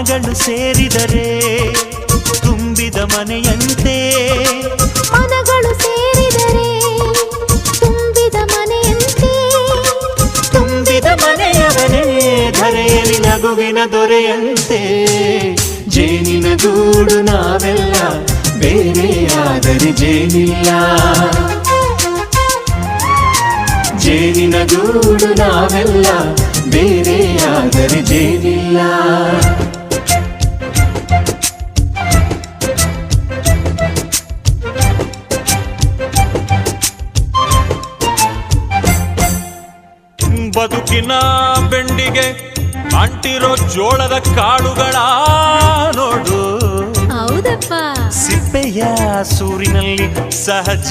ಮನಗಳು ಸೇರಿದರೆ ತುಂಬಿದ ಮನೆಯಂತೆ. ಮನಗಳು ಸೇರಿದರೆ ತುಂಬಿದ ಮನೆಯಂತೆ. ತುಂಬಿದ ಮನೆಯವನೇ ಧರೆಯಲ್ಲಿ ನಗುವಿನ ದೊರೆಯಂತೆ. ಜೇನಿನ ಗೂಡು ನಾವೆಲ್ಲ ಬೇರೆಯಾದರೆ ಜೇನಿಲ್ಲ. ಜೇನಿನ ಗೂಡು ನಾವೆಲ್ಲ ಬೇರೆಯಾದರೆ ಜೇನಿಲ್ಲ. ಬದುಕಿನ ಬೆಂಡಿಗೆ ಅಂಟಿರೋ ಜೋಳದ ಕಾಳುಗಳ ನೋಡು. ಹೌದಪ್ಪ. ಸಿಪ್ಪೆಯ ಸೂರಿನಲ್ಲಿ ಸಹಜ